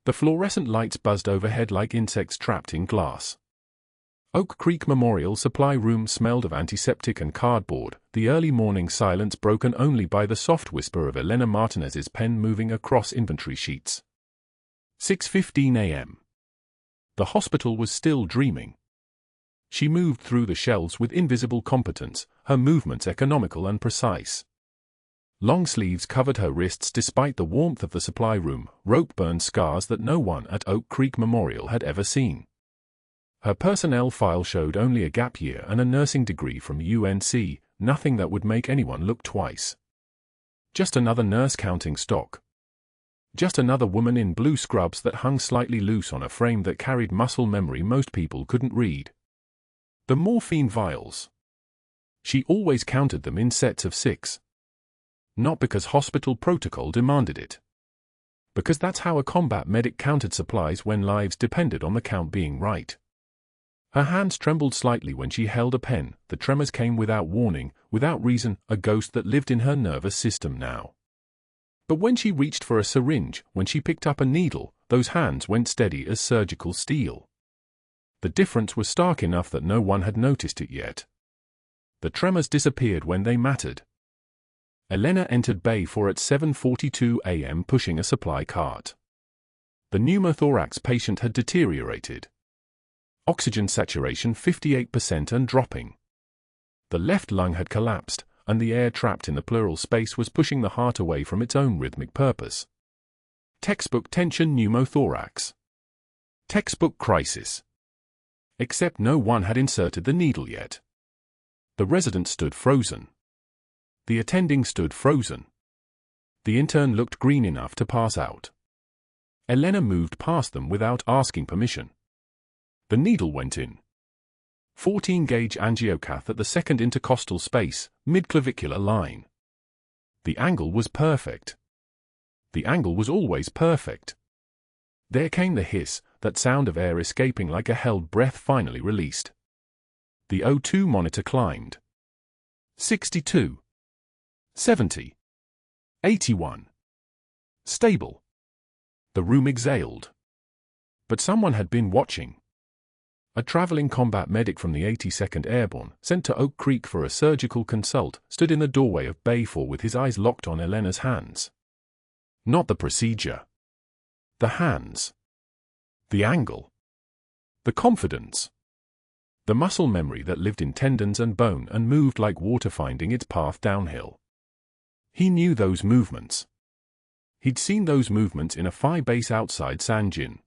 The fluorescent lights buzzed overhead like insects trapped in glass. Oak Creek Memorial Supply Room smelled of antiseptic and cardboard, the early morning silence broken only by the soft whisper of Elena Martinez's pen moving across inventory sheets. 6:15 a.m. The hospital was still dreaming. She moved through the shelves with invisible competence, her movements economical and precise. Long sleeves covered her wrists despite the warmth of the supply room, rope-burn scars that no one at Oak Creek Memorial had ever seen. Her personnel file showed only a gap year and a nursing degree from UNC, nothing that would make anyone look twice. Just another nurse counting stock. Just another woman in blue scrubs that hung slightly loose on a frame that carried muscle memory most people couldn't read. The morphine vials. She always counted them in sets of 6. Not because hospital protocol demanded it. Because that's how a combat medic counted supplies when lives depended on the count being right. Her hands trembled slightly when she held a pen. The tremors came without warning, without reason, a ghost that lived in her nervous system now. But when she reached for a syringe, when she picked up a needle, those hands went steady as surgical steel. The difference was stark enough that no one had noticed it yet. The tremors disappeared when they mattered. Elena entered Bay 4 at 7:42 a.m. pushing a supply cart. The pneumothorax patient had deteriorated. Oxygen saturation 58% and dropping. The left lung had collapsed, and the air trapped in the pleural space was pushing the heart away from its own rhythmic purpose. Textbook tension pneumothorax. Textbook crisis. Except no one had inserted the needle yet. The resident stood frozen. The attending stood frozen. The intern looked green enough to pass out. Elena moved past them without asking permission. The needle went in. 14-gauge angiocath at the second intercostal space, mid-clavicular line. The angle was perfect. The angle was always perfect. There came the hiss, that sound of air escaping like a held breath finally released. The O2 monitor climbed. 62. 70. 81. Stable. The room exhaled. But someone had been watching. A traveling combat medic from the 82nd Airborne, sent to Oak Creek for a surgical consult, stood in the doorway of Bay 4 with his eyes locked on Elena's hands. Not the procedure. The hands. The angle. The confidence. The muscle memory that lived in tendons and bone and moved like water finding its path downhill. He knew those movements. He'd seen those movements in a phi base outside Sangin.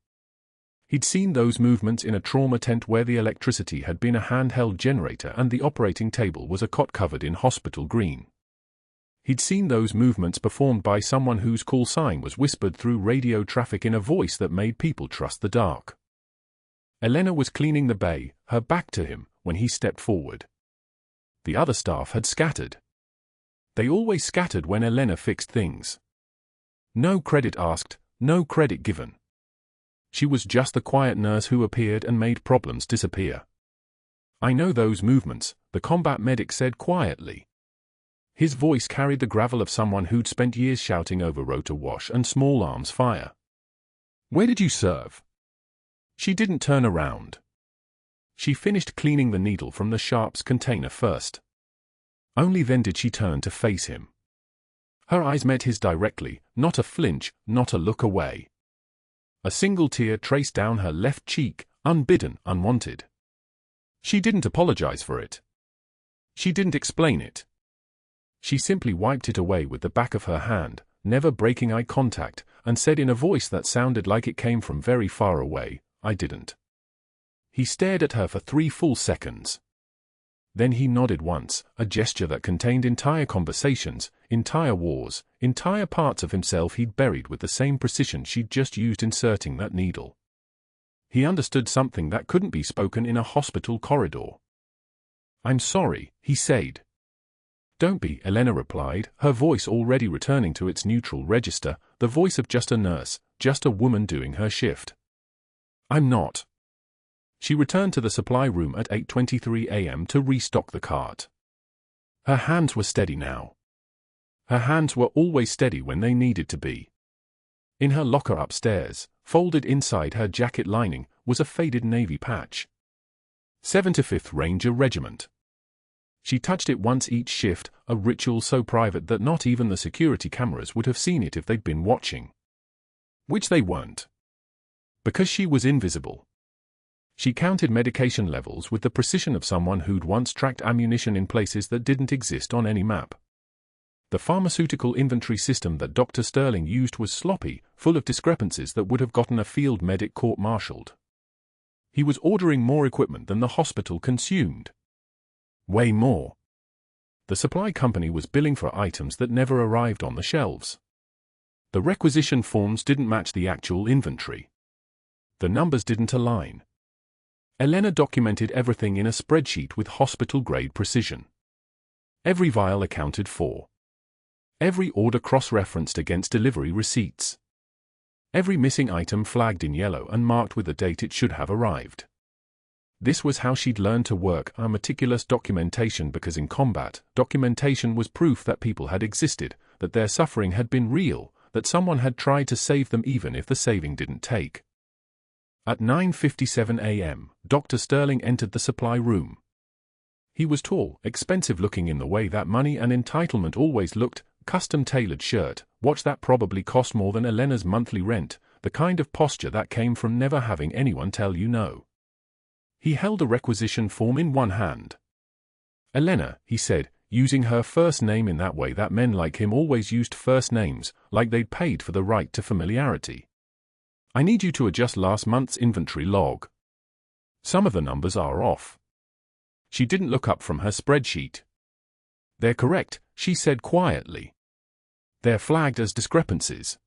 He'd seen those movements in a trauma tent where the electricity had been a handheld generator and the operating table was a cot covered in hospital green. He'd seen those movements performed by someone whose call sign was whispered through radio traffic in a voice that made people trust the dark. Elena was cleaning the bay, her back to him, when he stepped forward. The other staff had scattered. They always scattered when Elena fixed things. No credit asked, no credit given. She was just the quiet nurse who appeared and made problems disappear. "I know those movements," the combat medic said quietly. His voice carried the gravel of someone who'd spent years shouting over rotor wash and small arms fire. "Where did you serve?" She didn't turn around. She finished cleaning the needle from the sharps container first. Only then did she turn to face him. Her eyes met his directly, not a flinch, not a look away. A single tear traced down her left cheek, unbidden, unwanted. She didn't apologize for it. She didn't explain it. She simply wiped it away with the back of her hand, never breaking eye contact, and said in a voice that sounded like it came from very far away, "I didn't." He stared at her for 3 full seconds. Then he nodded once, a gesture that contained entire conversations, entire wars, entire parts of himself he'd buried with the same precision she'd just used inserting that needle. He understood something that couldn't be spoken in a hospital corridor. "I'm sorry," he said. "Don't be," Elena replied, her voice already returning to its neutral register, the voice of just a nurse, just a woman doing her shift. "I'm not." She returned to the supply room at 8:23 a.m. to restock the cart. Her hands were steady now. Her hands were always steady when they needed to be. In her locker upstairs, folded inside her jacket lining, was a faded navy patch. 75th Ranger Regiment. She touched it once each shift, a ritual so private that not even the security cameras would have seen it if they'd been watching. Which they weren't. Because she was invisible. She counted medication levels with the precision of someone who'd once tracked ammunition in places that didn't exist on any map. The pharmaceutical inventory system that Dr. Sterling used was sloppy, full of discrepancies that would have gotten a field medic court-martialed. He was ordering more equipment than the hospital consumed. Way more. The supply company was billing for items that never arrived on the shelves. The requisition forms didn't match the actual inventory. The numbers didn't align. Elena documented everything in a spreadsheet with hospital-grade precision. Every vial accounted for. Every order cross-referenced against delivery receipts. Every missing item flagged in yellow and marked with the date it should have arrived. This was how she'd learned to work a meticulous documentation, because in combat, documentation was proof that people had existed, that their suffering had been real, that someone had tried to save them even if the saving didn't take. At 9:57 a.m., Dr. Sterling entered the supply room. He was tall, expensive-looking in the way that money and entitlement always looked, custom-tailored shirt, watch that probably cost more than Elena's monthly rent, the kind of posture that came from never having anyone tell you no. He held a requisition form in one hand. "Elena," he said, using her first name in that way that men like him always used first names, like they'd paid for the right to familiarity. "I need you to adjust last month's inventory log. Some of the numbers are off." She didn't look up from her spreadsheet. "They're correct," she said quietly. "They're flagged as discrepancies.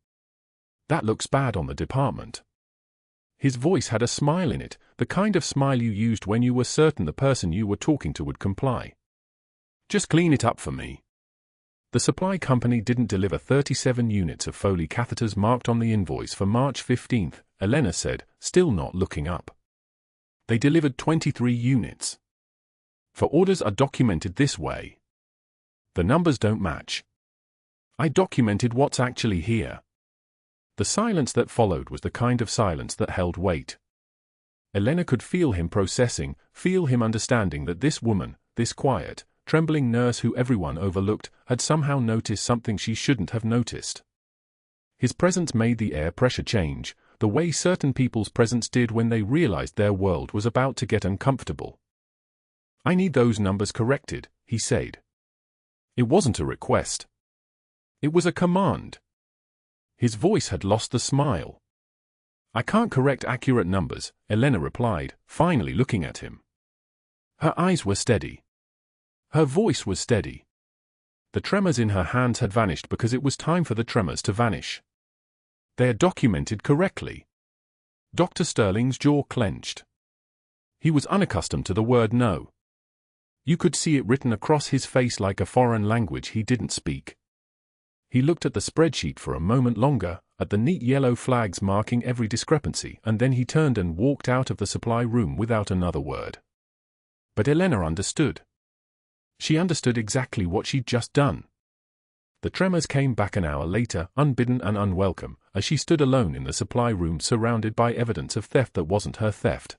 That looks bad on the department." His voice had a smile in it, the kind of smile you used when you were certain the person you were talking to would comply. "Just clean it up for me." The supply company didn't deliver 37 units of Foley catheters marked on the invoice for March 15th, Elena said, still not looking up. They delivered 23 units. For orders are documented this way. The numbers don't match. I documented what's actually here. The silence that followed was the kind of silence that held weight. Elena could feel him processing, feel him understanding that this woman, this quiet, trembling nurse who everyone overlooked, had somehow noticed something she shouldn't have noticed. His presence made the air pressure change, the way certain people's presence did when they realized their world was about to get uncomfortable. "I need those numbers corrected," he said. It wasn't a request. It was a command. His voice had lost the smile. "I can't correct accurate numbers," Elena replied, finally looking at him. Her eyes were steady. Her voice was steady. The tremors in her hands had vanished because it was time for the tremors to vanish. "They're documented correctly." Dr. Sterling's jaw clenched. He was unaccustomed to the word no. You could see it written across his face like a foreign language he didn't speak. He looked at the spreadsheet for a moment longer, at the neat yellow flags marking every discrepancy, and then he turned and walked out of the supply room without another word. But Elena understood. She understood exactly what she'd just done. The tremors came back an hour later, unbidden and unwelcome, as she stood alone in the supply room surrounded by evidence of theft that wasn't her theft.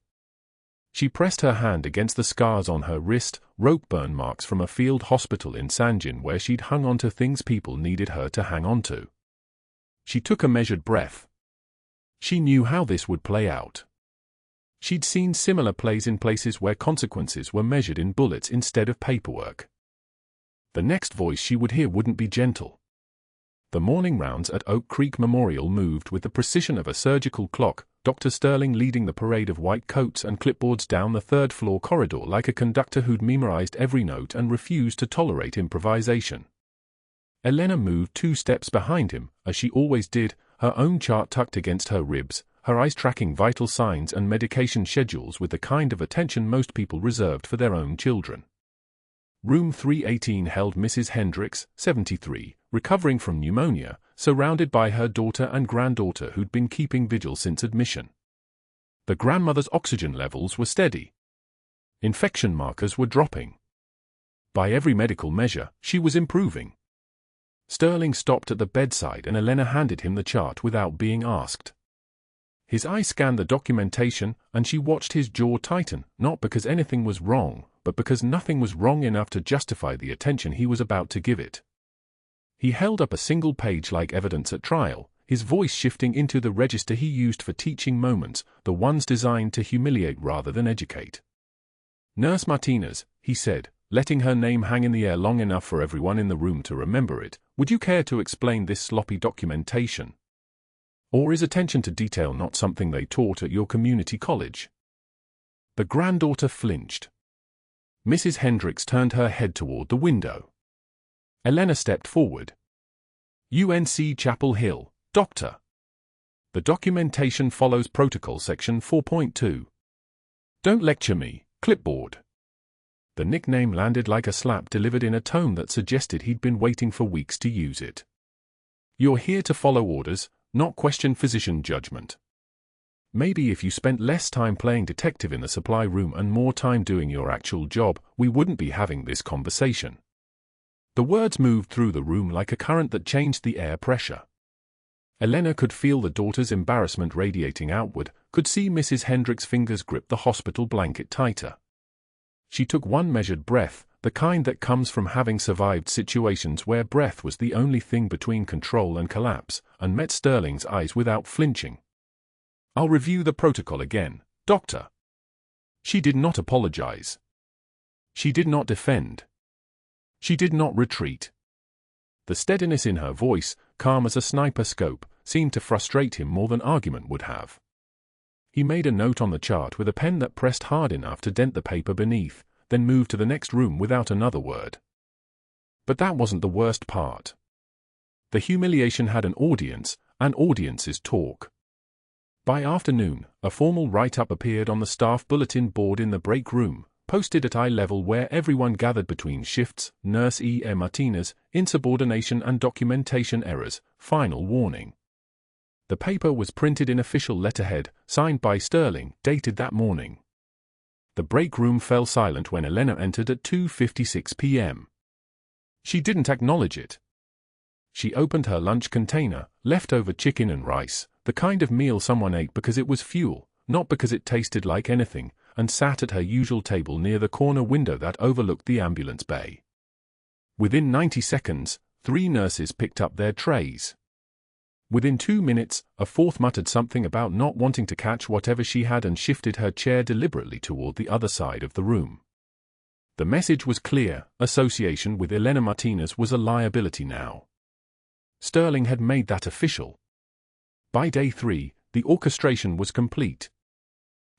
She pressed her hand against the scars on her wrist, rope burn marks from a field hospital in Sangin where she'd hung on to things people needed her to hang on to. She took a measured breath. She knew how this would play out. She'd seen similar plays in places where consequences were measured in bullets instead of paperwork. The next voice she would hear wouldn't be gentle. The morning rounds at Oak Creek Memorial moved with the precision of a surgical clock, Dr. Sterling leading the parade of white coats and clipboards down the third-floor corridor like a conductor who'd memorized every note and refused to tolerate improvisation. Elena moved 2 steps behind him, as she always did, her own chart tucked against her ribs, her eyes tracking vital signs and medication schedules with the kind of attention most people reserved for their own children. Room 318 held Mrs. Hendricks, 73, recovering from pneumonia, surrounded by her daughter and granddaughter who'd been keeping vigil since admission. The grandmother's oxygen levels were steady. Infection markers were dropping. By every medical measure, she was improving. Sterling stopped at the bedside and Elena handed him the chart without being asked. His eye scanned the documentation and she watched his jaw tighten, not because anything was wrong, but because nothing was wrong enough to justify the attention he was about to give it. He held up a single page like evidence at trial, his voice shifting into the register he used for teaching moments, the ones designed to humiliate rather than educate. "Nurse Martinez," he said, letting her name hang in the air long enough for everyone in the room to remember it, "would you care to explain this sloppy documentation? Or is attention to detail not something they taught at your community college?" The granddaughter flinched. Mrs. Hendricks turned her head toward the window. Elena stepped forward. "UNC Chapel Hill, Doctor. The documentation follows Protocol Section 4.2. Don't lecture me, clipboard." The nickname landed like a slap delivered in a tone that suggested he'd been waiting for weeks to use it. "You're here to follow orders, not question physician judgment. Maybe if you spent less time playing detective in the supply room and more time doing your actual job, we wouldn't be having this conversation." The words moved through the room like a current that changed the air pressure. Elena could feel the daughter's embarrassment radiating outward, could see Mrs. Hendricks' fingers grip the hospital blanket tighter. She took one measured breath, the kind that comes from having survived situations where breath was the only thing between control and collapse, and met Sterling's eyes without flinching. "I'll review the protocol again, Doctor." She did not apologize. She did not defend. She did not retreat. The steadiness in her voice, calm as a sniper scope, seemed to frustrate him more than argument would have. He made a note on the chart with a pen that pressed hard enough to dent the paper beneath, then moved to the next room without another word. But that wasn't the worst part. The humiliation had an audience, and audiences talk. By afternoon, a formal write-up appeared on the staff bulletin board in the break room, posted at eye level where everyone gathered between shifts: Nurse Elena Martinez, insubordination and documentation errors, final warning. The paper was printed in official letterhead, signed by Sterling, dated that morning. The break room fell silent when Elena entered at 2:56 p.m. She didn't acknowledge it. She opened her lunch container, leftover chicken and rice, the kind of meal someone ate because it was fuel, not because it tasted like anything, and sat at her usual table near the corner window that overlooked the ambulance bay. Within 90 seconds, 3 nurses picked up their trays. Within 2 minutes, a fourth muttered something about not wanting to catch whatever she had and shifted her chair deliberately toward the other side of the room. The message was clear: association with Elena Martinez was a liability now. Sterling had made that official. By day 3, the orchestration was complete.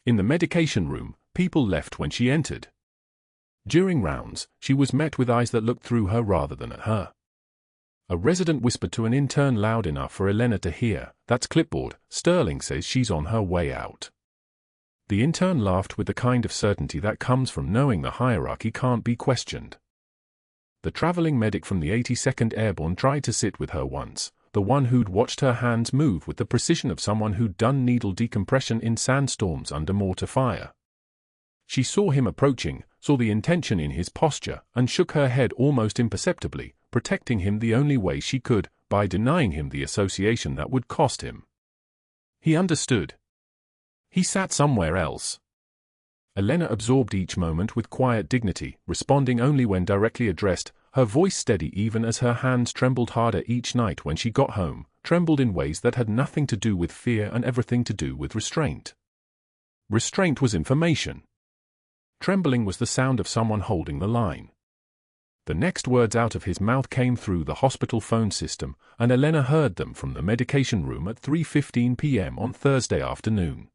In the medication room, people left when she entered. During rounds, she was met with eyes that looked through her rather than at her. A resident whispered to an intern loud enough for Elena to hear, "That's clipboard, Sterling says she's on her way out." The intern laughed with the kind of certainty that comes from knowing the hierarchy can't be questioned. The traveling medic from the 82nd Airborne tried to sit with her once, the one who'd watched her hands move with the precision of someone who'd done needle decompression in sandstorms under mortar fire. She saw him approaching, saw the intention in his posture, and shook her head almost imperceptibly, protecting him the only way she could, by denying him the association that would cost him. He understood. He sat somewhere else. Elena absorbed each moment with quiet dignity, responding only when directly addressed, her voice steady even as her hands trembled harder each night when she got home, trembled in ways that had nothing to do with fear and everything to do with restraint. Restraint was information. Trembling was the sound of someone holding the line. The next words out of his mouth came through the hospital phone system, and Elena heard them from the medication room at 3:15 p.m. on Thursday afternoon.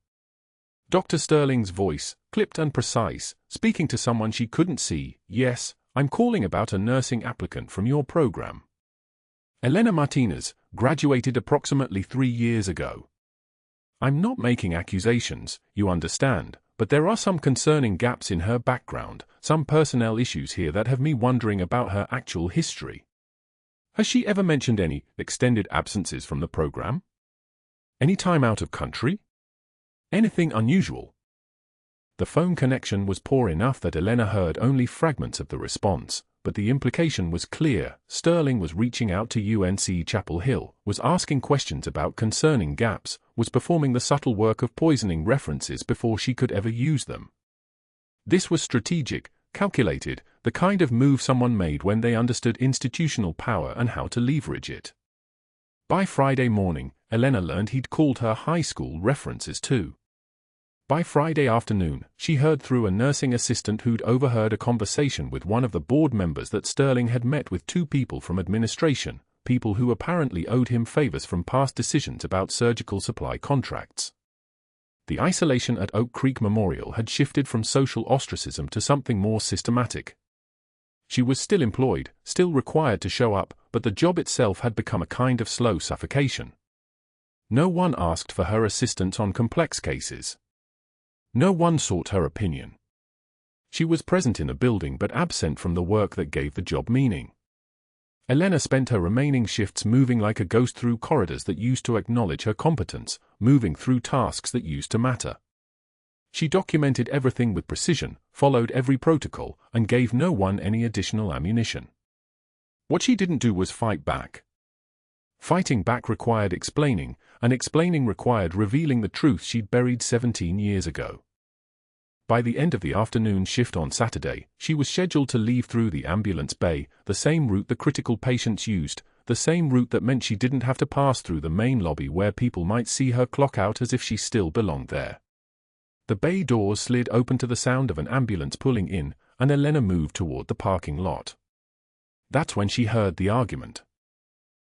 Dr. Sterling's voice, clipped and precise, speaking to someone she couldn't see. "Yes, I'm calling about a nursing applicant from your program. Elena Martinez, graduated approximately 3 years ago. I'm not making accusations, you understand, but there are some concerning gaps in her background, some personnel issues here that have me wondering about her actual history. Has she ever mentioned any extended absences from the program? Any time out of country? Anything unusual?" The phone connection was poor enough that Elena heard only fragments of the response, but the implication was clear. Sterling was reaching out to UNC Chapel Hill, was asking questions about concerning gaps, was performing the subtle work of poisoning references before she could ever use them. This was strategic, calculated, the kind of move someone made when they understood institutional power and how to leverage it. By Friday morning, Elena learned he'd called her high school references too. By Friday afternoon, she heard through a nursing assistant who'd overheard a conversation with one of the board members that Sterling had met with two people from administration, people who apparently owed him favors from past decisions about surgical supply contracts. The isolation at Oak Creek Memorial had shifted from social ostracism to something more systematic. She was still employed, still required to show up, but the job itself had become a kind of slow suffocation. No one asked for her assistance on complex cases. No one sought her opinion. She was present in a building but absent from the work that gave the job meaning. Elena spent her remaining shifts moving like a ghost through corridors that used to acknowledge her competence, moving through tasks that used to matter. She documented everything with precision, followed every protocol, and gave no one any additional ammunition. What she didn't do was fight back. Fighting back required explaining, and explaining required revealing the truth she'd buried 17 years ago. By the end of the afternoon shift on Saturday, she was scheduled to leave through the ambulance bay, the same route the critical patients used, the same route that meant she didn't have to pass through the main lobby where people might see her clock out as if she still belonged there. The bay doors slid open to the sound of an ambulance pulling in, and Elena moved toward the parking lot. That's when she heard the argument.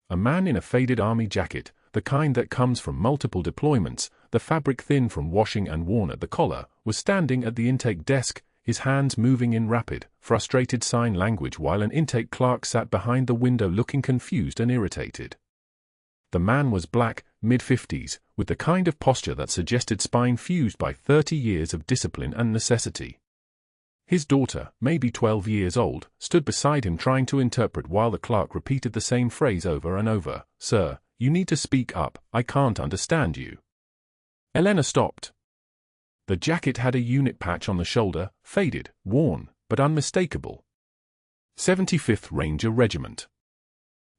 A man in a faded army jacket, the kind that comes from multiple deployments, the fabric thin from washing and worn at the collar, was standing at the intake desk, his hands moving in rapid, frustrated sign language while an intake clerk sat behind the window looking confused and irritated. The man was black, mid-50s, with the kind of posture that suggested spine fused by 30 years of discipline and necessity. His daughter, maybe 12 years old, stood beside him trying to interpret while the clerk repeated the same phrase over and over. "Sir, you need to speak up, I can't understand you." Elena stopped. The jacket had a unit patch on the shoulder, faded, worn, but unmistakable. 75th Ranger Regiment.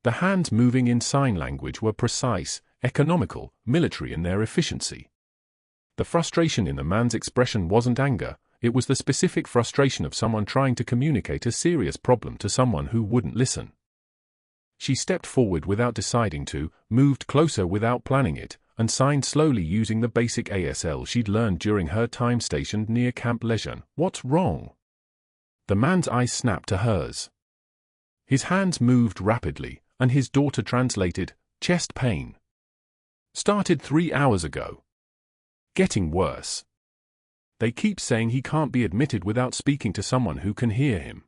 The hands moving in sign language were precise, economical, military in their efficiency. The frustration in the man's expression wasn't anger, it was the specific frustration of someone trying to communicate a serious problem to someone who wouldn't listen. She stepped forward without deciding to, moved closer without planning it, and signed slowly using the basic ASL she'd learned during her time stationed near Camp Lejeune. "What's wrong?" The man's eyes snapped to hers. His hands moved rapidly, and his daughter translated, "Chest pain. Started 3 hours ago. Getting worse. They keep saying he can't be admitted without speaking to someone who can hear him."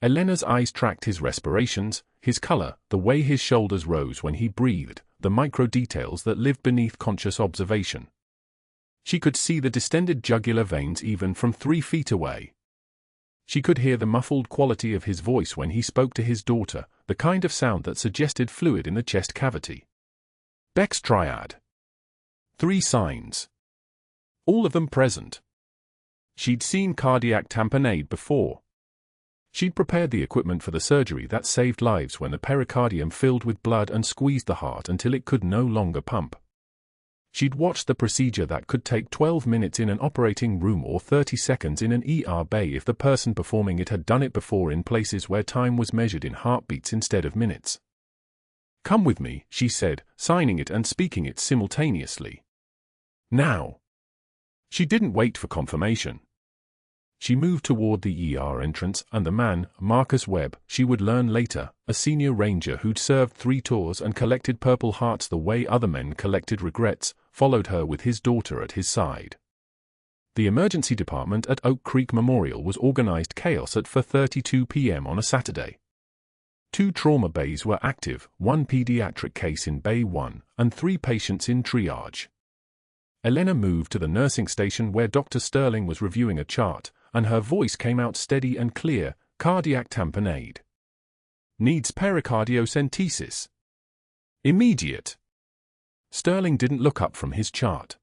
Elena's eyes tracked his respirations, his color, the way his shoulders rose when he breathed, the micro details that lived beneath conscious observation. She could see the distended jugular veins even from 3 feet away. She could hear the muffled quality of his voice when he spoke to his daughter, the kind of sound that suggested fluid in the chest cavity. Beck's triad. 3 signs. All of them present. She'd seen cardiac tamponade before. She'd prepared the equipment for the surgery that saved lives when the pericardium filled with blood and squeezed the heart until it could no longer pump. She'd watched the procedure that could take 12 minutes in an operating room or 30 seconds in an ER bay if the person performing it had done it before in places where time was measured in heartbeats instead of minutes. "Come with me," she said, signing it and speaking it simultaneously. "Now." She didn't wait for confirmation. She moved toward the ER entrance, and the man, Marcus Webb, she would learn later, a senior ranger who'd served 3 tours and collected Purple Hearts the way other men collected regrets, followed her with his daughter at his side. The emergency department at Oak Creek Memorial was organized chaos at 4:32 p.m. on a Saturday. 2 trauma bays were active, 1 pediatric case in Bay 1, and 3 patients in triage. Elena moved to the nursing station where Dr. Sterling was reviewing a chart, and her voice came out steady and clear, "Cardiac tamponade. Needs pericardiocentesis. Immediate." Sterling didn't look up from his chart.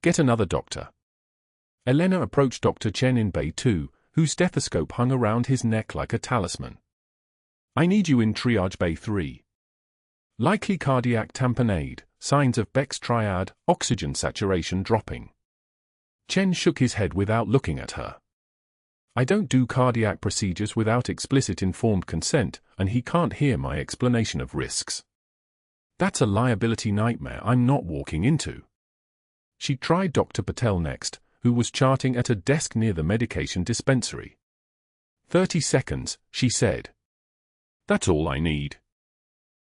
"Get another doctor." Elena approached Dr. Chen in Bay 2, whose stethoscope hung around his neck like a talisman. "I need you in triage bay 3. Likely cardiac tamponade, signs of Beck's triad, oxygen saturation dropping." Chen shook his head without looking at her. "I don't do cardiac procedures without explicit informed consent, and he can't hear my explanation of risks. That's a liability nightmare I'm not walking into." She tried Dr. Patel next, who was charting at a desk near the medication dispensary. 30 seconds, she said. "That's all I need.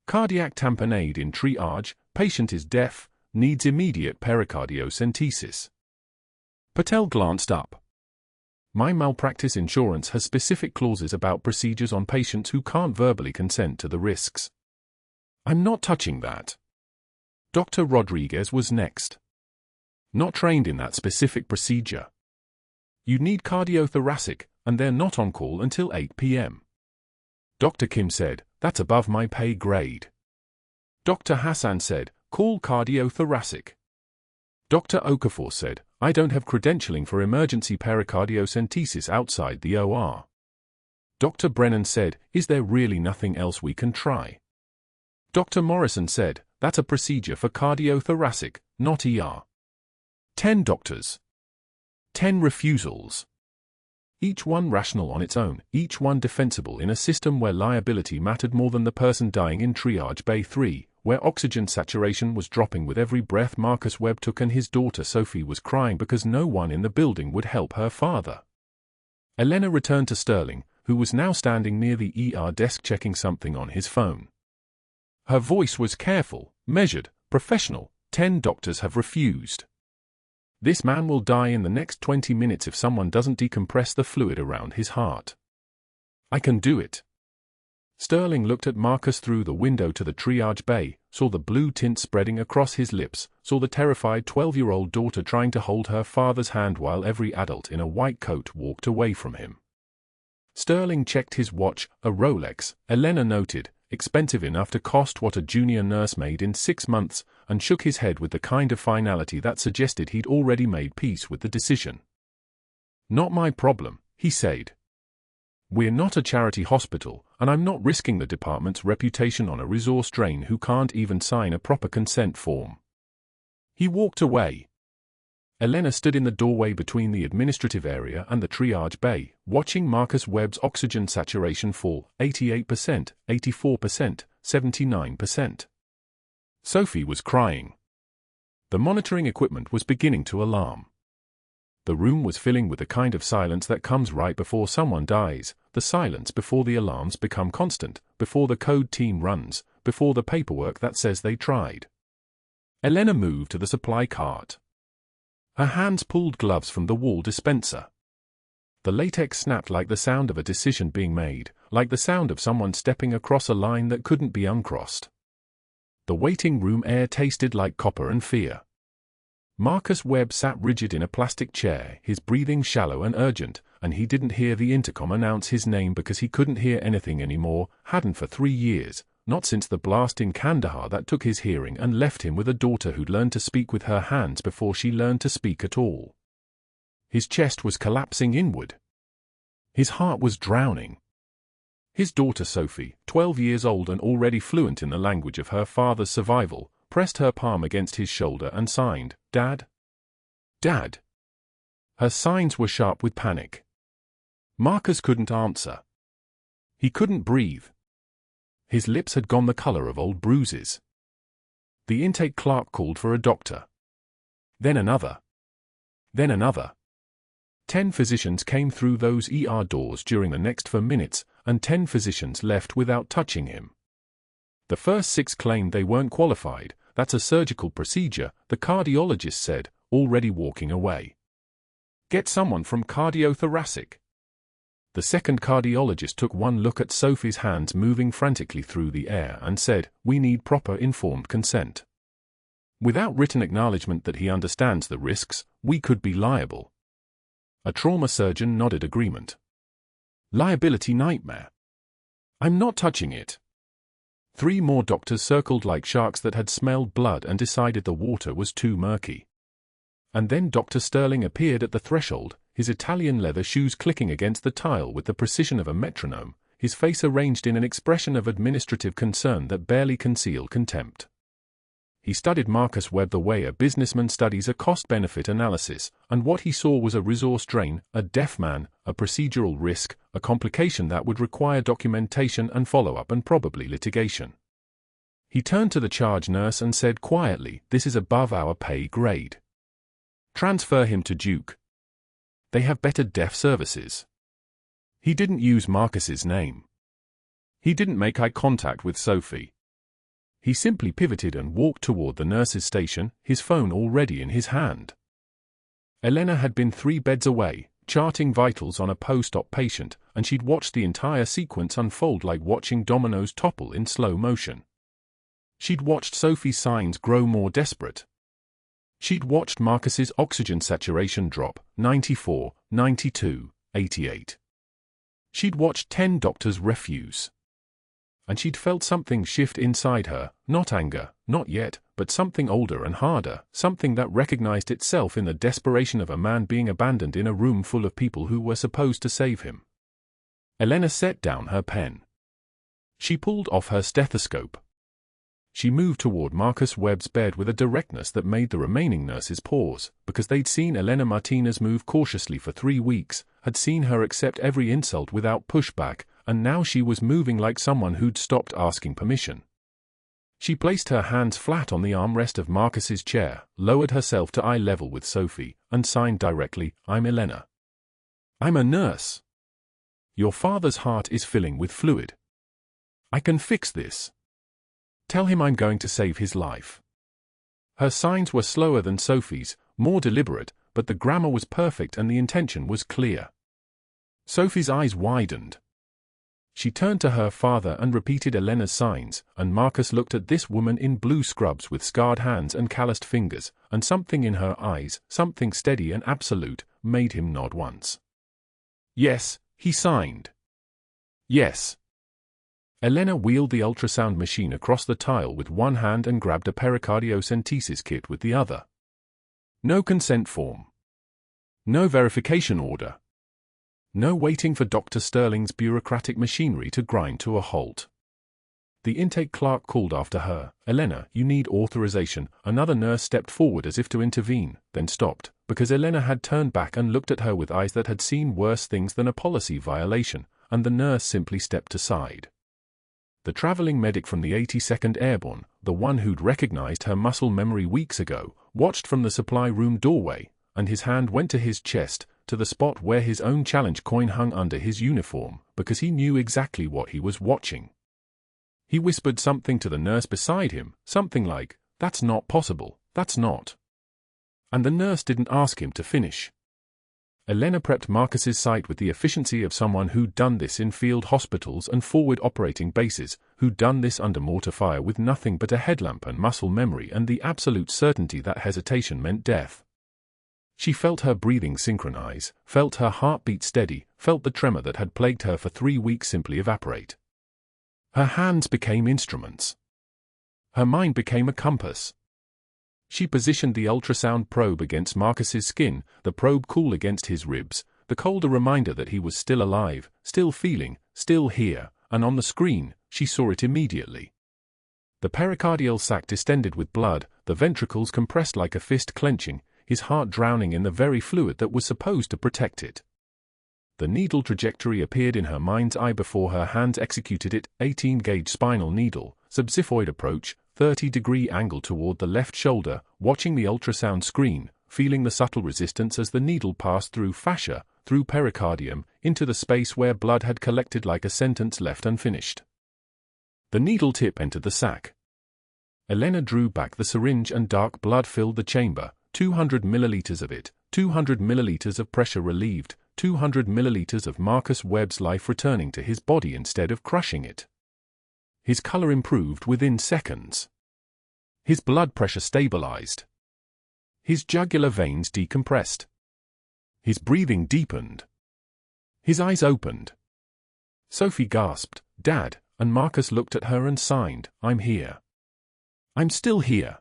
Cardiac tamponade in triage, patient is deaf, needs immediate pericardiocentesis." Patel glanced up. "My malpractice insurance has specific clauses about procedures on patients who can't verbally consent to the risks. I'm not touching that." Dr. Rodriguez was next. "Not trained in that specific procedure. You need cardiothoracic, and they're not on call until 8 p.m. Dr. Kim said, "That's above my pay grade." Dr. Hassan said, "Call cardiothoracic." Dr. Okafor said, "I don't have credentialing for emergency pericardiocentesis outside the OR." Dr. Brennan said, "Is there really nothing else we can try?" Dr. Morrison said, "That's a procedure for cardiothoracic, not ER." 10 doctors. 10 refusals. Each one rational on its own, each one defensible in a system where liability mattered more than the person dying in triage bay 3, where oxygen saturation was dropping with every breath Marcus Webb took and his daughter Sophie was crying because no one in the building would help her father. Elena returned to Sterling, who was now standing near the ER desk checking something on his phone. Her voice was careful, measured, professional. 10 doctors have refused. This man will die in the next 20 minutes if someone doesn't decompress the fluid around his heart. I can do it. Sterling looked at Marcus through the window to the triage bay, saw the blue tint spreading across his lips, saw the terrified 12-year-old daughter trying to hold her father's hand while every adult in a white coat walked away from him. Sterling checked his watch, a Rolex, Elena noted, expensive enough to cost what a junior nurse made in 6 months, and shook his head with the kind of finality that suggested he'd already made peace with the decision. "Not my problem," he said. "We're not a charity hospital, and I'm not risking the department's reputation on a resource drain who can't even sign a proper consent form." He walked away. Elena stood in the doorway between the administrative area and the triage bay, watching Marcus Webb's oxygen saturation fall, 88%, 84%, 79%. Sophie was crying. The monitoring equipment was beginning to alarm. The room was filling with the kind of silence that comes right before someone dies, the silence before the alarms become constant, before the code team runs, before the paperwork that says they tried. Elena moved to the supply cart. Her hands pulled gloves from the wall dispenser. The latex snapped like the sound of a decision being made, like the sound of someone stepping across a line that couldn't be uncrossed. The waiting room air tasted like copper and fear. Marcus Webb sat rigid in a plastic chair, his breathing shallow and urgent, and he didn't hear the intercom announce his name because he couldn't hear anything anymore, hadn't for 3 years, not since the blast in Kandahar that took his hearing and left him with a daughter who'd learned to speak with her hands before she learned to speak at all. His chest was collapsing inward. His heart was drowning. His daughter Sophie, 12 years old and already fluent in the language of her father's survival, pressed her palm against his shoulder and signed, "Dad? Dad?" Her signs were sharp with panic. Marcus couldn't answer. He couldn't breathe. His lips had gone the color of old bruises. The intake clerk called for a doctor. Then another. Then another. 10 physicians came through those ER doors during the next 4 minutes, and 10 physicians left without touching him. The first 6 claimed they weren't qualified. "That's a surgical procedure," the cardiologist said, already walking away. "Get someone from cardiothoracic." The second cardiologist took one look at Sophie's hands moving frantically through the air and said, "We need proper informed consent. Without written acknowledgement that he understands the risks, we could be liable." A trauma surgeon nodded agreement. "Liability nightmare. I'm not touching it." 3 more doctors circled like sharks that had smelled blood and decided the water was too murky. And then Dr. Sterling appeared at the threshold, his Italian leather shoes clicking against the tile with the precision of a metronome, his face arranged in an expression of administrative concern that barely concealed contempt. He studied Marcus Webb the way a businessman studies a cost-benefit analysis, and what he saw was a resource drain, a deaf man, a procedural risk, a complication that would require documentation and follow-up and probably litigation. He turned to the charge nurse and said quietly, "This is above our pay grade. Transfer him to Duke. They have better deaf services." He didn't use Marcus's name. He didn't make eye contact with Sophie. He simply pivoted and walked toward the nurse's station, his phone already in his hand. Elena had been 3 beds away, charting vitals on a post-op patient, and she'd watched the entire sequence unfold like watching dominoes topple in slow motion. She'd watched Sophie's signs grow more desperate. She'd watched Marcus's oxygen saturation drop, 94, 92, 88. She'd watched 10 doctors refuse. And she'd felt something shift inside her, not anger, not yet, but something older and harder, something that recognized itself in the desperation of a man being abandoned in a room full of people who were supposed to save him. Elena set down her pen. She pulled off her stethoscope. She moved toward Marcus Webb's bed with a directness that made the remaining nurses pause, because they'd seen Elena Martinez move cautiously for 3 weeks, had seen her accept every insult without pushback, and now she was moving like someone who'd stopped asking permission. She placed her hands flat on the armrest of Marcus's chair, lowered herself to eye level with Sophie, and signed directly, "I'm Elena. I'm a nurse. Your father's heart is filling with fluid. I can fix this. Tell him I'm going to save his life." Her signs were slower than Sophie's, more deliberate, but the grammar was perfect and the intention was clear. Sophie's eyes widened. She turned to her father and repeated Elena's signs, and Marcus looked at this woman in blue scrubs with scarred hands and calloused fingers, and something in her eyes, something steady and absolute, made him nod once. "Yes," he signed. "Yes." Elena wheeled the ultrasound machine across the tile with one hand and grabbed a pericardiocentesis kit with the other. No consent form. No verification order. No waiting for Dr. Sterling's bureaucratic machinery to grind to a halt. The intake clerk called after her, "Elena, you need authorization." Another nurse stepped forward as if to intervene, then stopped, because Elena had turned back and looked at her with eyes that had seen worse things than a policy violation, and the nurse simply stepped aside. The traveling medic from the 82nd Airborne, the one who'd recognized her muscle memory weeks ago, watched from the supply room doorway, and his hand went to his chest, to the spot where his own challenge coin hung under his uniform, because he knew exactly what he was watching. He whispered something to the nurse beside him, something like, "That's not possible, that's not." And the nurse didn't ask him to finish. Elena prepped Marcus's site with the efficiency of someone who'd done this in field hospitals and forward operating bases, who'd done this under mortar fire with nothing but a headlamp and muscle memory and the absolute certainty that hesitation meant death. She felt her breathing synchronize, felt her heartbeat steady, felt the tremor that had plagued her for 3 weeks simply evaporate. Her hands became instruments. Her mind became a compass. She positioned the ultrasound probe against Marcus's skin, the probe cool against his ribs, the colder reminder that he was still alive, still feeling, still here, and on the screen, she saw it immediately. The pericardial sac distended with blood, the ventricles compressed like a fist clenching, his heart drowning in the very fluid that was supposed to protect it. The needle trajectory appeared in her mind's eye before her hands executed it, 18-gauge spinal needle, subxiphoid approach, 30-degree angle toward the left shoulder, watching the ultrasound screen, feeling the subtle resistance as the needle passed through fascia, through pericardium, into the space where blood had collected like a sentence left unfinished. The needle tip entered the sac. Elena drew back the syringe and dark blood filled the chamber, 200 milliliters of it, 200 milliliters of pressure relieved, 200 milliliters of Marcus Webb's life returning to his body instead of crushing it. His color improved within seconds. His blood pressure stabilized. His jugular veins decompressed. His breathing deepened. His eyes opened. Sophie gasped, "Dad," and Marcus looked at her and signed, "I'm here. I'm still here."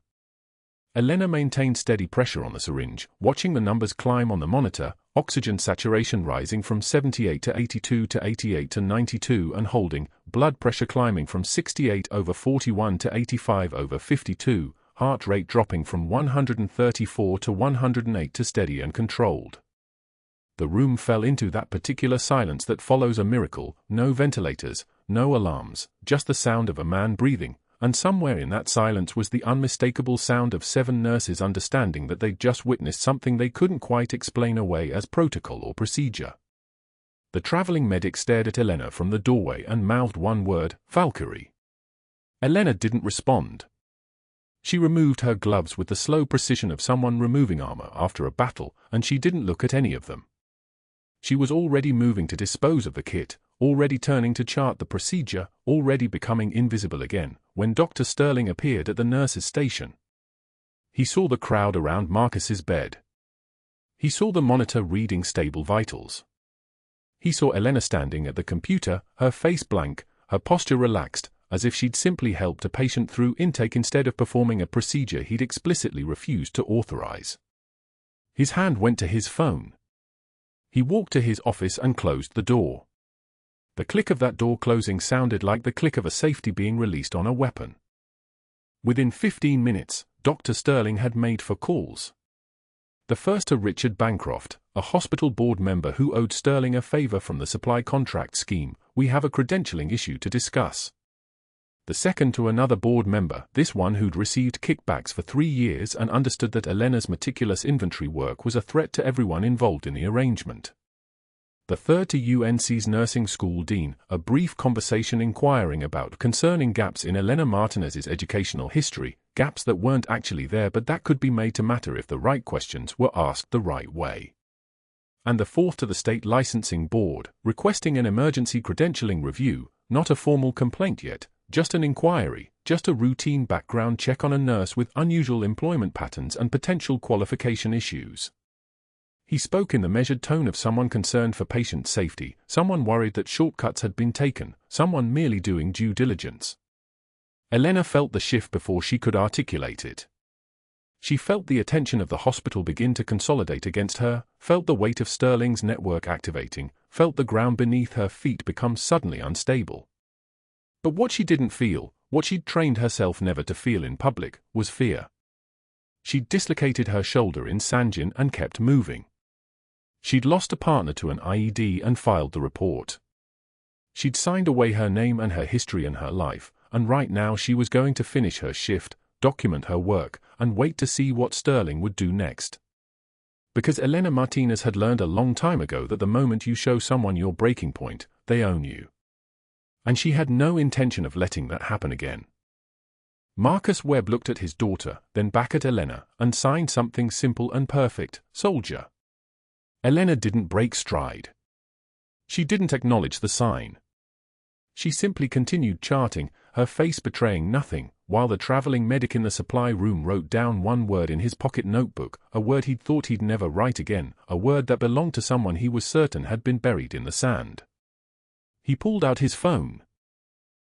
Elena maintained steady pressure on the syringe, watching the numbers climb on the monitor, oxygen saturation rising from 78 to 82 to 88 to 92 and holding, blood pressure climbing from 68/41 to 85/52, heart rate dropping from 134 to 108 to steady and controlled. The room fell into that particular silence that follows a miracle, no ventilators, no alarms, just the sound of a man breathing, and somewhere in that silence was the unmistakable sound of 7 nurses understanding that they'd just witnessed something they couldn't quite explain away as protocol or procedure. The traveling medic stared at Elena from the doorway and mouthed one word, "Valkyrie." Elena didn't respond. She removed her gloves with the slow precision of someone removing armor after a battle, and she didn't look at any of them. She was already moving to dispose of the kit, already turning to chart the procedure, already becoming invisible again, when Dr. Sterling appeared at the nurse's station. He saw the crowd around Marcus's bed. He saw the monitor reading stable vitals. He saw Elena standing at the computer, her face blank, her posture relaxed, as if she'd simply helped a patient through intake instead of performing a procedure he'd explicitly refused to authorize. His hand went to his phone. He walked to his office and closed the door. The click of that door closing sounded like the click of a safety being released on a weapon. Within 15 minutes, Dr. Sterling had made 4 calls. The first to Richard Bancroft, a hospital board member who owed Sterling a favor from the supply contract scheme. "We have a credentialing issue to discuss." The second to another board member, this one who'd received kickbacks for 3 years and understood that Elena's meticulous inventory work was a threat to everyone involved in the arrangement. The third to UNC's nursing school dean, a brief conversation inquiring about concerning gaps in Elena Martinez's educational history, gaps that weren't actually there but that could be made to matter if the right questions were asked the right way. And the fourth to the state licensing board, requesting an emergency credentialing review, not a formal complaint yet, just an inquiry, just a routine background check on a nurse with unusual employment patterns and potential qualification issues. He spoke in the measured tone of someone concerned for patient safety, someone worried that shortcuts had been taken, someone merely doing due diligence. Elena felt the shift before she could articulate it. She felt the attention of the hospital begin to consolidate against her, felt the weight of Sterling's network activating, felt the ground beneath her feet become suddenly unstable. But what she didn't feel, what she'd trained herself never to feel in public, was fear. She'd dislocated her shoulder in Sangin and kept moving. She'd lost a partner to an IED and filed the report. She'd signed away her name and her history and her life, and right now she was going to finish her shift, document her work, and wait to see what Sterling would do next. Because Elena Martinez had learned a long time ago that the moment you show someone your breaking point, they own you. And she had no intention of letting that happen again. Marcus Webb looked at his daughter, then back at Elena, and signed something simple and perfect, "Soldier." Elena didn't break stride. She didn't acknowledge the sign. She simply continued charting, her face betraying nothing, while the traveling medic in the supply room wrote down one word in his pocket notebook, a word he'd thought he'd never write again, a word that belonged to someone he was certain had been buried in the sand. He pulled out his phone.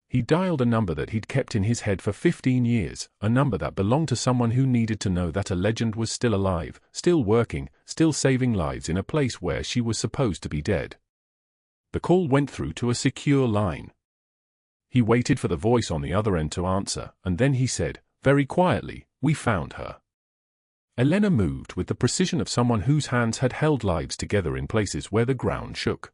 He dialed a number that he'd kept in his head for 15 years, a number that belonged to someone who needed to know that a legend was still alive, still working, still saving lives in a place where she was supposed to be dead. The call went through to a secure line. He waited for the voice on the other end to answer, and then he said, very quietly, "We found her." Elena moved with the precision of someone whose hands had held lives together in places where the ground shook.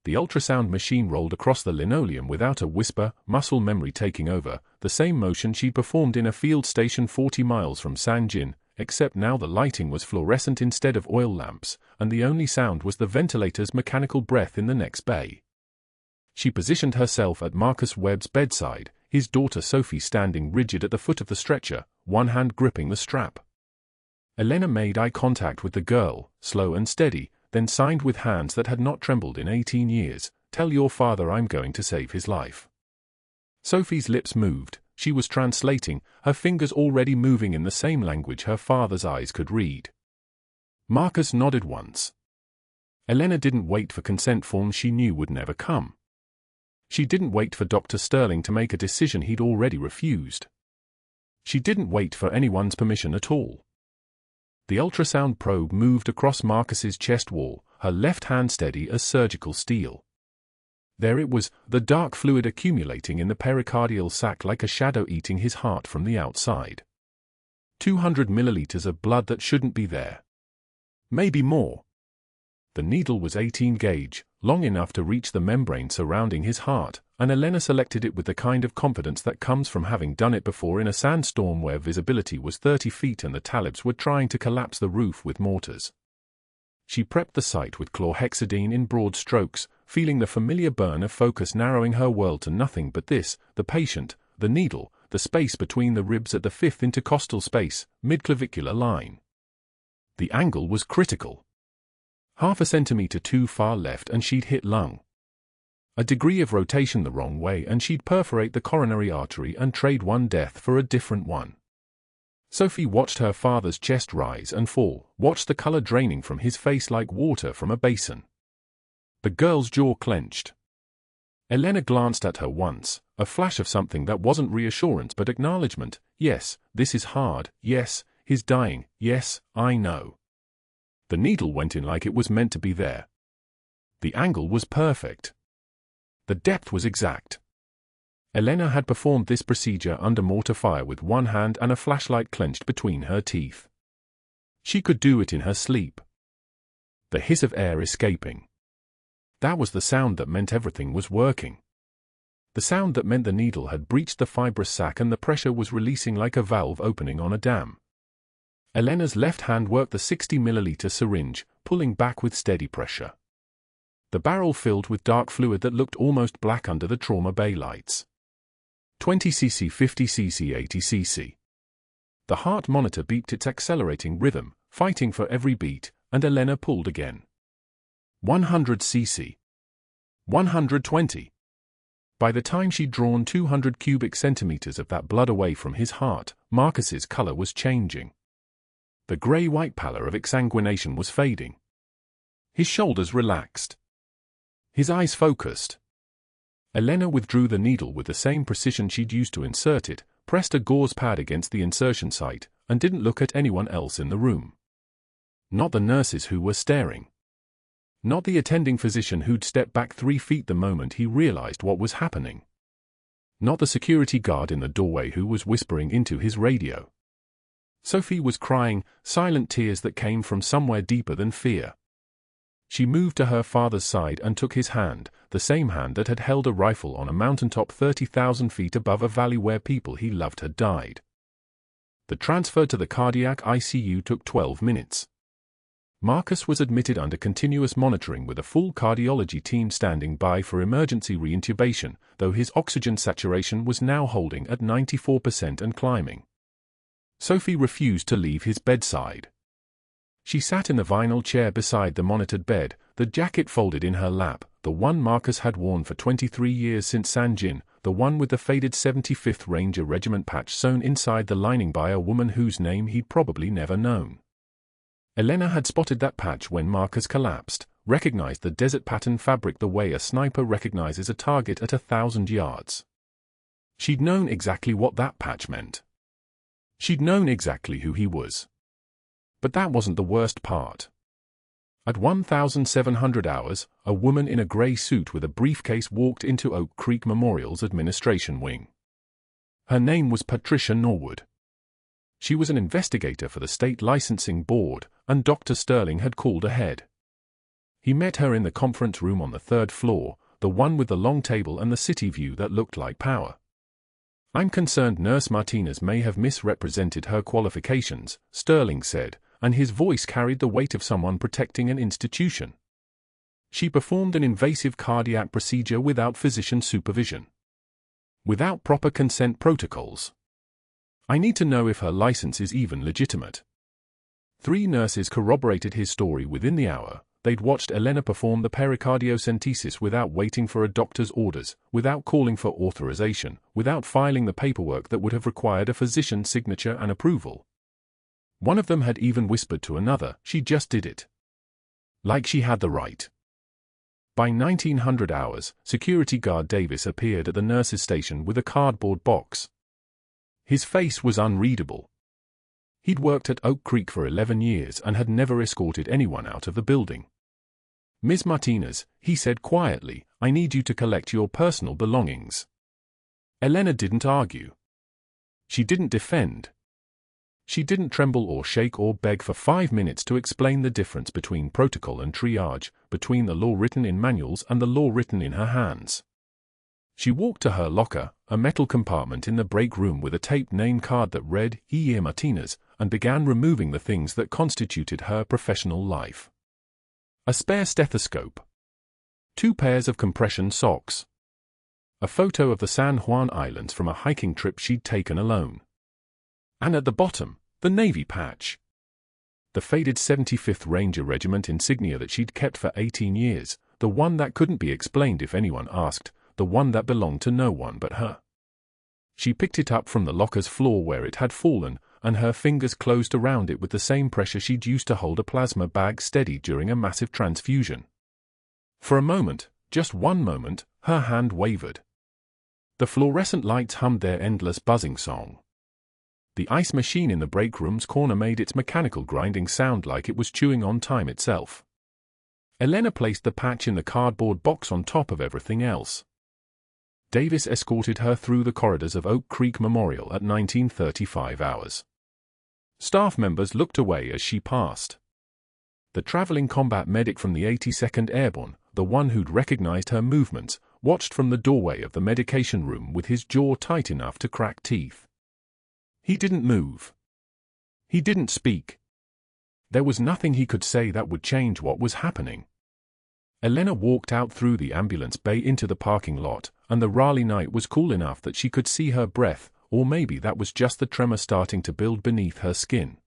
The ultrasound machine rolled across the linoleum without a whisper, muscle memory taking over, the same motion she'd performed in a field station 40 miles from Sangin, except now the lighting was fluorescent instead of oil lamps, and the only sound was the ventilator's mechanical breath in the next bay. She positioned herself at Marcus Webb's bedside, his daughter Sophie standing rigid at the foot of the stretcher, one hand gripping the strap. Elena made eye contact with the girl, slow and steady, then signed with hands that had not trembled in 18 years, "Tell your father I'm going to save his life." Sophie's lips moved, she was translating, her fingers already moving in the same language her father's eyes could read. Marcus nodded once. Elena didn't wait for consent forms she knew would never come. She didn't wait for Dr. Sterling to make a decision he'd already refused. She didn't wait for anyone's permission at all. The ultrasound probe moved across Marcus's chest wall, her left hand steady as surgical steel. There it was, the dark fluid accumulating in the pericardial sac like a shadow eating his heart from the outside. 200 milliliters of blood that shouldn't be there. Maybe more. The needle was 18 gauge, long enough to reach the membrane surrounding his heart, and Elena selected it with the kind of confidence that comes from having done it before in a sandstorm where visibility was 30 feet and the Talibs were trying to collapse the roof with mortars. She prepped the site with chlorhexidine in broad strokes, feeling the familiar burn of focus narrowing her world to nothing but this, the patient, the needle, the space between the ribs at the fifth intercostal space, midclavicular line. The angle was critical. Half a centimeter too far left and she'd hit lung. A degree of rotation the wrong way and she'd perforate the coronary artery and trade one death for a different one. Sophie watched her father's chest rise and fall, watched the color draining from his face like water from a basin. The girl's jaw clenched. Elena glanced at her once, a flash of something that wasn't reassurance but acknowledgement. Yes, this is hard. Yes, he's dying. Yes, I know. The needle went in like it was meant to be there. The angle was perfect. The depth was exact. Elena had performed this procedure under mortar fire with one hand and a flashlight clenched between her teeth. She could do it in her sleep. The hiss of air escaping. That was the sound that meant everything was working. The sound that meant the needle had breached the fibrous sac and the pressure was releasing like a valve opening on a dam. Elena's left hand worked the 60-milliliter syringe, pulling back with steady pressure. The barrel filled with dark fluid that looked almost black under the trauma bay lights. 20 cc, 50 cc, 80 cc. The heart monitor beeped its accelerating rhythm, fighting for every beat, and Elena pulled again. 100 cc. 120. By the time she'd drawn 200 cubic centimeters of that blood away from his heart, Marcus's color was changing. The gray-white pallor of exsanguination was fading. His shoulders relaxed. His eyes focused. Elena withdrew the needle with the same precision she'd used to insert it, pressed a gauze pad against the insertion site, and didn't look at anyone else in the room. Not the nurses who were staring. Not the attending physician who'd stepped back 3 feet the moment he realized what was happening. Not the security guard in the doorway who was whispering into his radio. Sophie was crying, silent tears that came from somewhere deeper than fear. She moved to her father's side and took his hand, the same hand that had held a rifle on a mountaintop 30,000 feet above a valley where people he loved had died. The transfer to the cardiac ICU took 12 minutes. Marcus was admitted under continuous monitoring with a full cardiology team standing by for emergency reintubation, though his oxygen saturation was now holding at 94% and climbing. Sophie refused to leave his bedside. She sat in the vinyl chair beside the monitored bed, the jacket folded in her lap, the one Marcus had worn for 23 years since Sangin, the one with the faded 75th Ranger Regiment patch sewn inside the lining by a woman whose name he'd probably never known. Elena had spotted that patch when Marcus collapsed, recognized the desert pattern fabric the way a sniper recognizes a target at 1,000 yards. She'd known exactly what that patch meant. She'd known exactly who he was. But that wasn't the worst part. At 1,700 hours, a woman in a gray suit with a briefcase walked into Oak Creek Memorial's administration wing. Her name was Patricia Norwood. She was an investigator for the state licensing board, and Dr. Sterling had called ahead. He met her in the conference room on the 3rd floor, the one with the long table and the city view that looked like power. "I'm concerned Nurse Martinez may have misrepresented her qualifications," Sterling said, and his voice carried the weight of someone protecting an institution. "She performed an invasive cardiac procedure without physician supervision. Without proper consent protocols. I need to know if her license is even legitimate." 3 nurses corroborated his story within the hour. They'd watched Elena perform the pericardiocentesis without waiting for a doctor's orders, without calling for authorization, without filing the paperwork that would have required a physician's signature and approval. One of them had even whispered to another, she just did it. Like she had the right. By 1900 hours, security guard Davis appeared at the nurse's station with a cardboard box. His face was unreadable. He'd worked at Oak Creek for 11 years and had never escorted anyone out of the building. "Ms. Martinez," he said quietly, "I need you to collect your personal belongings." Elena didn't argue. She didn't defend. She didn't tremble or shake or beg for 5 minutes to explain the difference between protocol and triage, between the law written in manuals and the law written in her hands. She walked to her locker, a metal compartment in the break room with a taped name card that read, Elena Martinez, and began removing the things that constituted her professional life. A spare stethoscope. 2 pairs of compression socks. A photo of the San Juan Islands from a hiking trip she'd taken alone. And at the bottom, the Navy patch. The faded 75th Ranger Regiment insignia that she'd kept for 18 years, the one that couldn't be explained if anyone asked, the one that belonged to no one but her. She picked it up from the locker's floor where it had fallen, and her fingers closed around it with the same pressure she'd used to hold a plasma bag steady during a massive transfusion. For a moment, just one moment, her hand wavered. The fluorescent lights hummed their endless buzzing song. The ice machine in the break room's corner made its mechanical grinding sound like it was chewing on time itself. Elena placed the patch in the cardboard box on top of everything else. Davis escorted her through the corridors of Oak Creek Memorial at 19:35 hours. Staff members looked away as she passed. The traveling combat medic from the 82nd Airborne, the one who'd recognized her movements, watched from the doorway of the medication room with his jaw tight enough to crack teeth. He didn't move. He didn't speak. There was nothing he could say that would change what was happening. Elena walked out through the ambulance bay into the parking lot, and the Raleigh night was cool enough that she could see her breath, or maybe that was just the tremor starting to build beneath her skin.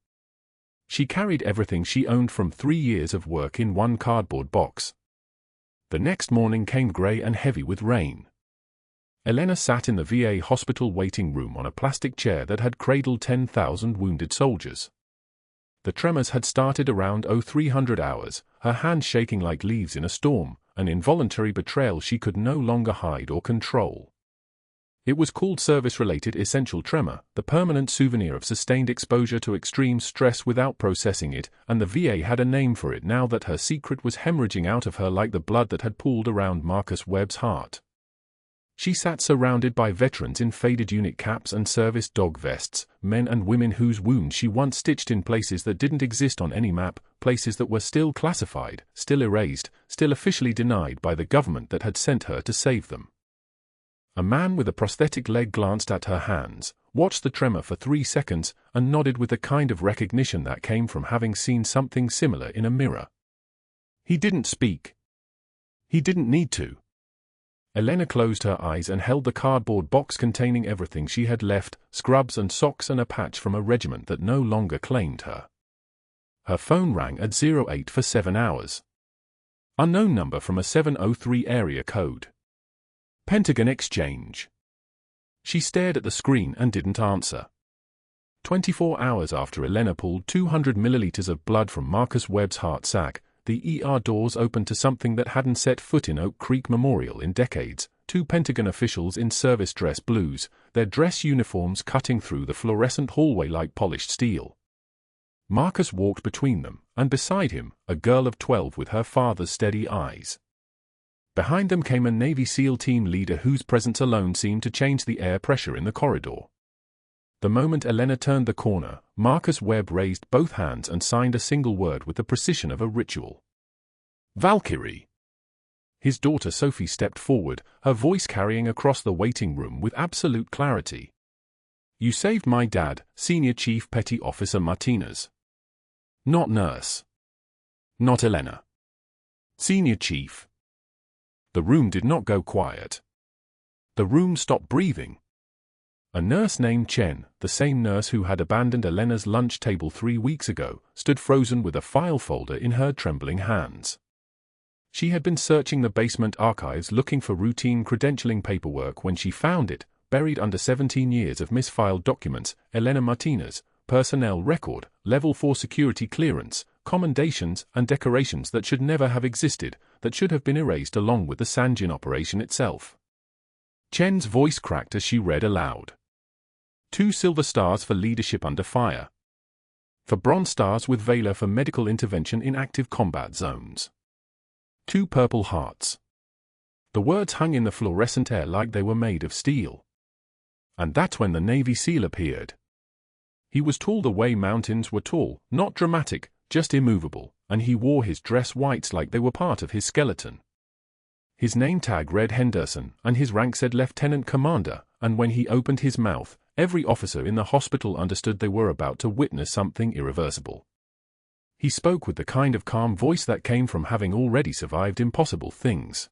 She carried everything she owned from 3 years of work in one cardboard box. The next morning came gray and heavy with rain. Elena sat in the VA hospital waiting room on a plastic chair that had cradled 10,000 wounded soldiers. The tremors had started around 0300 hours, her hands shaking like leaves in a storm, an involuntary betrayal she could no longer hide or control. It was called service-related essential tremor, the permanent souvenir of sustained exposure to extreme stress without processing it, and the VA had a name for it now that her secret was hemorrhaging out of her like the blood that had pooled around Marcus Webb's heart. She sat surrounded by veterans in faded unit caps and service dog vests, men and women whose wounds she once stitched in places that didn't exist on any map, places that were still classified, still erased, still officially denied by the government that had sent her to save them. A man with a prosthetic leg glanced at her hands, watched the tremor for 3 seconds, and nodded with the kind of recognition that came from having seen something similar in a mirror. He didn't speak. He didn't need to. Elena closed her eyes and held the cardboard box containing everything she had left, scrubs and socks and a patch from a regiment that no longer claimed her. Her phone rang at 08 for 7 hours. Unknown number from a 703 area code. Pentagon exchange. She stared at the screen and didn't answer. 24 hours after Elena pulled 200 milliliters of blood from Marcus Webb's heart sac, the ER doors opened to something that hadn't set foot in Oak Creek Memorial in decades, 2 Pentagon officials in service dress blues, their dress uniforms cutting through the fluorescent hallway like polished steel. Marcus walked between them, and beside him, a girl of 12 with her father's steady eyes. Behind them came a Navy SEAL team leader whose presence alone seemed to change the air pressure in the corridor. The moment Elena turned the corner, Marcus Webb raised both hands and signed a single word with the precision of a ritual. Valkyrie. His daughter Sophie stepped forward, her voice carrying across the waiting room with absolute clarity. You saved my dad, Senior Chief Petty Officer Martinez. Not nurse. Not Elena. Senior Chief. The room did not go quiet. The room stopped breathing. A nurse named Chen, the same nurse who had abandoned Elena's lunch table 3 weeks ago, stood frozen with a file folder in her trembling hands. She had been searching the basement archives looking for routine credentialing paperwork when she found it, buried under 17 years of misfiled documents, Elena Martinez, personnel record, level 4 security clearance, commendations and decorations that should never have existed, that should have been erased along with the Sangin operation itself. Chen's voice cracked as she read aloud. 2 silver stars for leadership under fire. For bronze stars with valor for medical intervention in active combat zones. 2 purple hearts. The words hung in the fluorescent air like they were made of steel. And that's when the Navy SEAL appeared. He was tall the way mountains were tall, not dramatic, just immovable, and he wore his dress whites like they were part of his skeleton. His name tag read Henderson, and his rank said Lieutenant Commander, and when he opened his mouth, every officer in the hospital understood they were about to witness something irreversible. He spoke with the kind of calm voice that came from having already survived impossible things.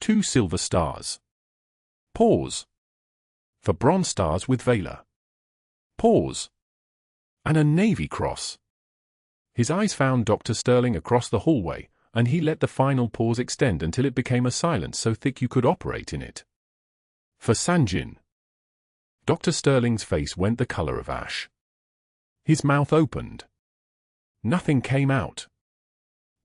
2 silver stars. Pause. For bronze stars with valor. Pause. And a Navy cross. His eyes found Dr. Sterling across the hallway, and he let the final pause extend until it became a silence so thick you could operate in it. For Sangin. Dr. Sterling's face went the color of ash. His mouth opened. Nothing came out.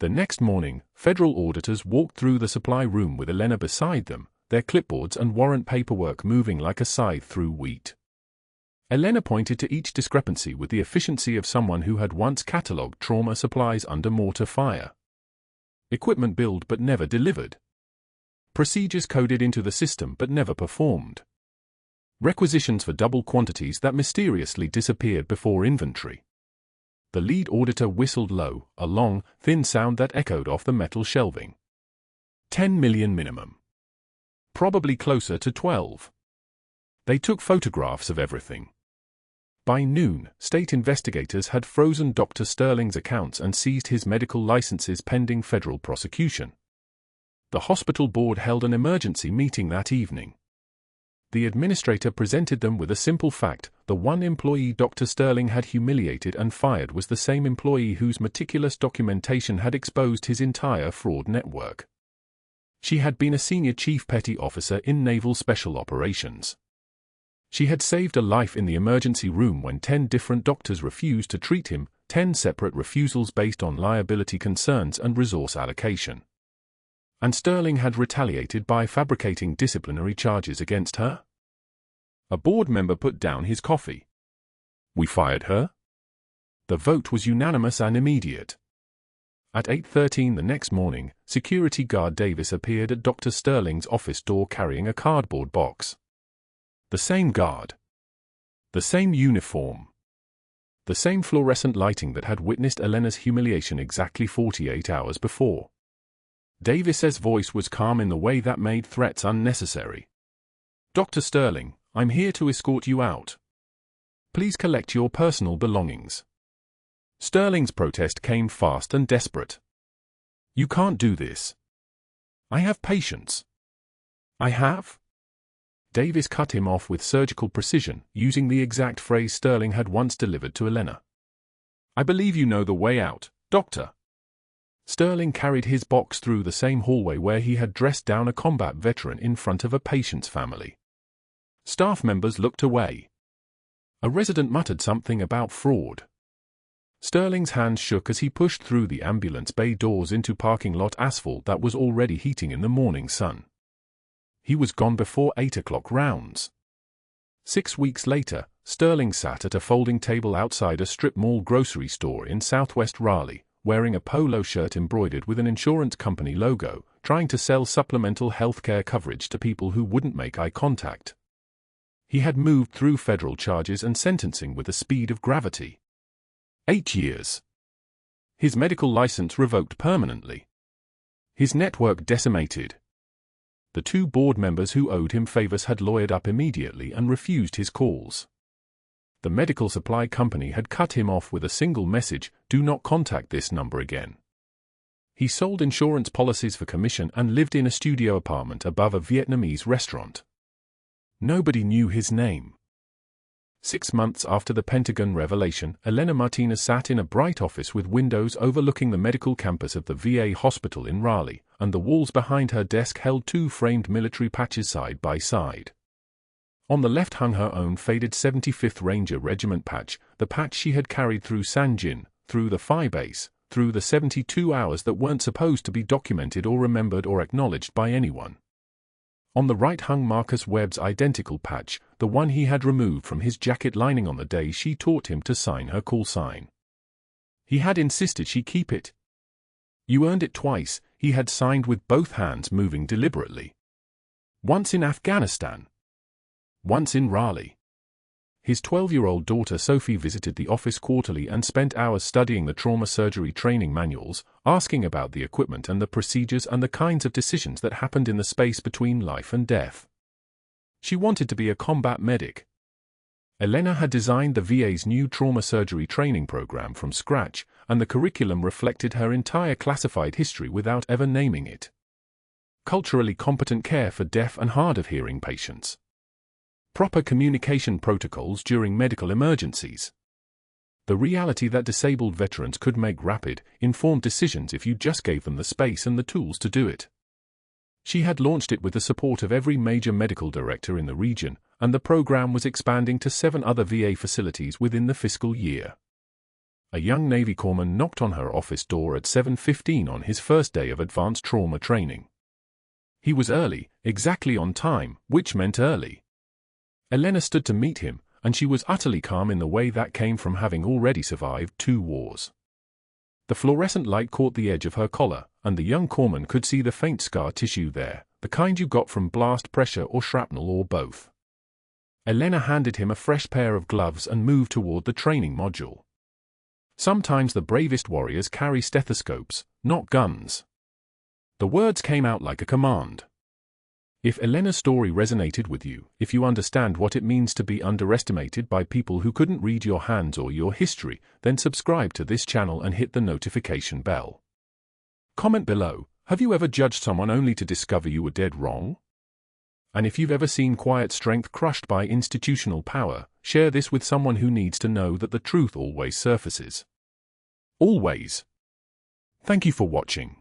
The next morning, federal auditors walked through the supply room with Elena beside them, their clipboards and warrant paperwork moving like a scythe through wheat. Elena pointed to each discrepancy with the efficiency of someone who had once catalogued trauma supplies under mortar fire. Equipment billed but never delivered. Procedures coded into the system but never performed. Requisitions for double quantities that mysteriously disappeared before inventory. The lead auditor whistled low, a long, thin sound that echoed off the metal shelving. 10 million minimum. Probably closer to 12. They took photographs of everything. By noon, state investigators had frozen Dr. Sterling's accounts and seized his medical licenses pending federal prosecution. The hospital board held an emergency meeting that evening. The administrator presented them with a simple fact: the one employee Dr. Sterling had humiliated and fired was the same employee whose meticulous documentation had exposed his entire fraud network. She had been a senior chief petty officer in Naval Special Operations. She had saved a life in the emergency room when 10 different doctors refused to treat him, 10 separate refusals based on liability concerns and resource allocation. And Sterling had retaliated by fabricating disciplinary charges against her? A board member put down his coffee. We fired her? The vote was unanimous and immediate. At 8:13 the next morning, security guard Davis appeared at Dr. Sterling's office door carrying a cardboard box. The same guard. The same uniform. The same fluorescent lighting that had witnessed Elena's humiliation exactly 48 hours before. Davis's voice was calm in the way that made threats unnecessary. Dr. Sterling, I'm here to escort you out. Please collect your personal belongings. Sterling's protest came fast and desperate. You can't do this. I have patience. I have? Davis cut him off with surgical precision, using the exact phrase Sterling had once delivered to Elena. I believe you know the way out, Doctor. Sterling carried his box through the same hallway where he had dressed down a combat veteran in front of a patient's family. Staff members looked away. A resident muttered something about fraud. Sterling's hands shook as he pushed through the ambulance bay doors into parking lot asphalt that was already heating in the morning sun. He was gone before 8 o'clock rounds. 6 weeks later, Sterling sat at a folding table outside a strip mall grocery store in southwest Raleigh, wearing a polo shirt embroidered with an insurance company logo, trying to sell supplemental healthcare coverage to people who wouldn't make eye contact. He had moved through federal charges and sentencing with the speed of gravity. 8 years. His medical license revoked permanently. His network decimated. The 2 board members who owed him favors had lawyered up immediately and refused his calls. The medical supply company had cut him off with a single message: do not contact this number again. He sold insurance policies for commission and lived in a studio apartment above a Vietnamese restaurant. Nobody knew his name. 6 months after the Pentagon revelation, Elena Martinez sat in a bright office with windows overlooking the medical campus of the VA hospital in Raleigh, and the walls behind her desk held 2 framed military patches side by side. On the left hung her own faded 75th Ranger Regiment patch, the patch she had carried through Sangin, through the Phi base, through the 72 hours that weren't supposed to be documented or remembered or acknowledged by anyone. On the right hung Marcus Webb's identical patch, the one he had removed from his jacket lining on the day she taught him to sign her call sign. He had insisted she keep it. "You earned it twice," he had signed with both hands moving deliberately. Once in Afghanistan. Once in Raleigh. His 12-year-old daughter Sophie visited the office quarterly and spent hours studying the trauma surgery training manuals, asking about the equipment and the procedures and the kinds of decisions that happened in the space between life and death. She wanted to be a combat medic. Elena had designed the VA's new trauma surgery training program from scratch, and the curriculum reflected her entire classified history without ever naming it. Culturally competent care for deaf and hard-of-hearing patients. Proper communication protocols during medical emergencies. The reality that disabled veterans could make rapid, informed decisions if you just gave them the space and the tools to do it. She had launched it with the support of every major medical director in the region, and the program was expanding to 7 other VA facilities within the fiscal year. A young Navy corpsman knocked on her office door at 7:15 on his first day of advanced trauma training. He was early, exactly on time, which meant early. Elena stood to meet him, and she was utterly calm in the way that came from having already survived 2 wars. The fluorescent light caught the edge of her collar, and the young corpsman could see the faint scar tissue there, the kind you got from blast pressure or shrapnel or both. Elena handed him a fresh pair of gloves and moved toward the training module. Sometimes the bravest warriors carry stethoscopes, not guns. The words came out like a command. If Elena's story resonated with you, if you understand what it means to be underestimated by people who couldn't read your hands or your history, then subscribe to this channel and hit the notification bell. Comment below, have you ever judged someone only to discover you were dead wrong? And if you've ever seen quiet strength crushed by institutional power, share this with someone who needs to know that the truth always surfaces. Always. Thank you for watching.